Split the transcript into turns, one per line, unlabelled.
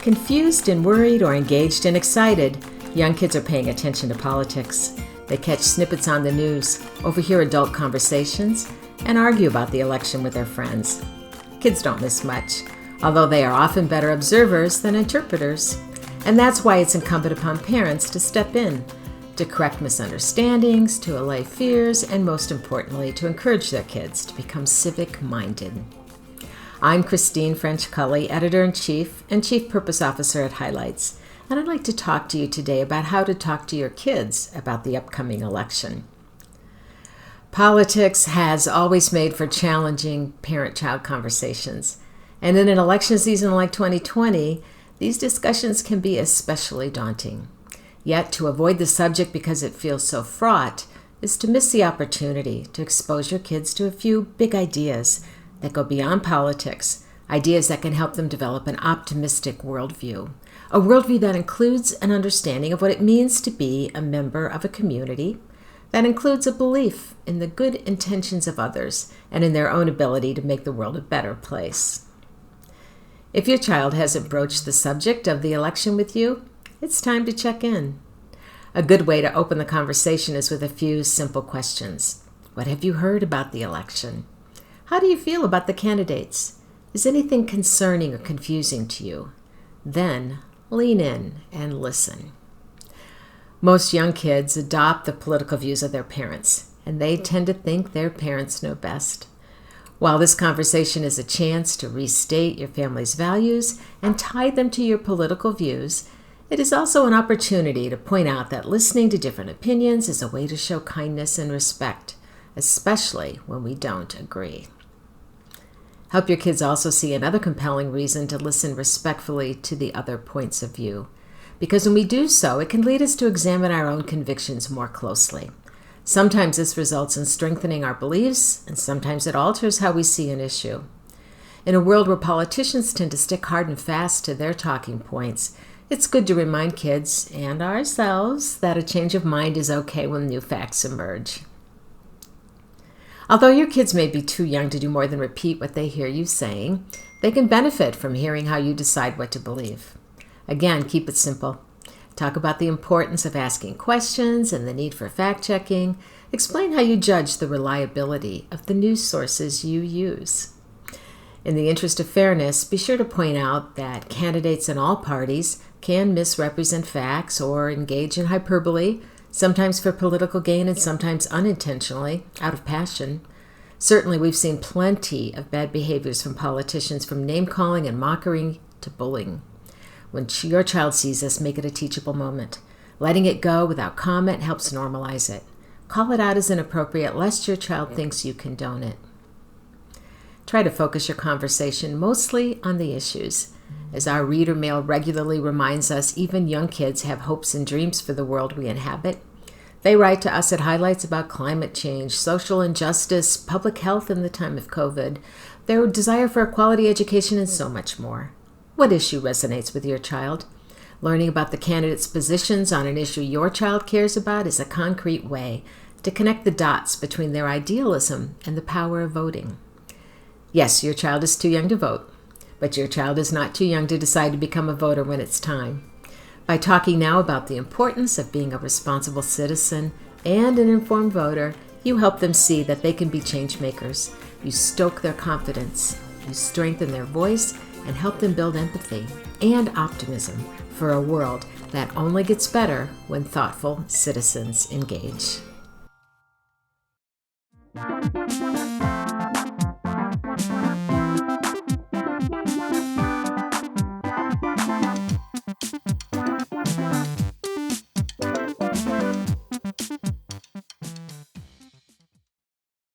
Confused and worried or engaged and excited, young kids are paying attention to politics. They catch snippets on the news, overhear adult conversations, and argue about the election with their friends. Kids don't miss much, although they are often better observers than interpreters. And that's why it's incumbent upon parents to step in, to correct misunderstandings, to allay fears, and most importantly, to encourage their kids to become civic-minded. I'm Christine French-Cully, Editor-in-Chief and Chief Purpose Officer at Highlights, and I'd like to talk to you today about how to talk to your kids about the upcoming election. Politics has always made for challenging parent-child conversations, and in an election season like 2020, these discussions can be especially daunting. Yet, to avoid the subject because it feels so fraught is to miss the opportunity to expose your kids to a few big ideas that go beyond politics, ideas that can help them develop an optimistic worldview, a worldview that includes an understanding of what it means to be a member of a community, that includes a belief in the good intentions of others and in their own ability to make the world a better place. If your child hasn't broached the subject of the election with you, it's time to check in. A good way to open the conversation is with a few simple questions. What have you heard about the election? How do you feel about the candidates? Is anything concerning or confusing to you? Then lean in and listen. Most young kids adopt the political views of their parents, and they tend to think their parents know best. While this conversation is a chance to restate your family's values and tie them to your political views, it is also an opportunity to point out that listening to different opinions is a way to show kindness and respect, especially when we don't agree. Help your kids also see another compelling reason to listen respectfully to the other points of view, because when we do so, it can lead us to examine our own convictions more closely. Sometimes this results in strengthening our beliefs, and sometimes it alters how we see an issue. In a world where politicians tend to stick hard and fast to their talking points, it's good to remind kids and ourselves that a change of mind is okay when new facts emerge. Although your kids may be too young to do more than repeat what they hear you saying, they can benefit from hearing how you decide what to believe. Again, keep it simple. Talk about the importance of asking questions and the need for fact-checking. Explain how you judge the reliability of the news sources you use. In the interest of fairness, be sure to point out that candidates in all parties can misrepresent facts or engage in hyperbole, sometimes for political gain and sometimes unintentionally, out of passion. Certainly, we've seen plenty of bad behaviors from politicians, from name-calling and mockery to bullying. When your child sees this, make it a teachable moment. Letting it go without comment helps normalize it. Call it out as inappropriate, lest your child thinks you condone it. Try to focus your conversation mostly on the issues. As our reader mail regularly reminds us, even young kids have hopes and dreams for the world we inhabit. They write to us at Highlights about climate change, social injustice, public health in the time of COVID, their desire for a quality education, and so much more. What issue resonates with your child? Learning about the candidates' positions on an issue your child cares about is a concrete way to connect the dots between their idealism and the power of voting. Yes, your child is too young to vote, but your child is not too young to decide to become a voter when it's time. By talking now about the importance of being a responsible citizen and an informed voter, you help them see that they can be change makers. You stoke their confidence, you strengthen their voice, and help them build empathy and optimism for a world that only gets better when thoughtful citizens engage.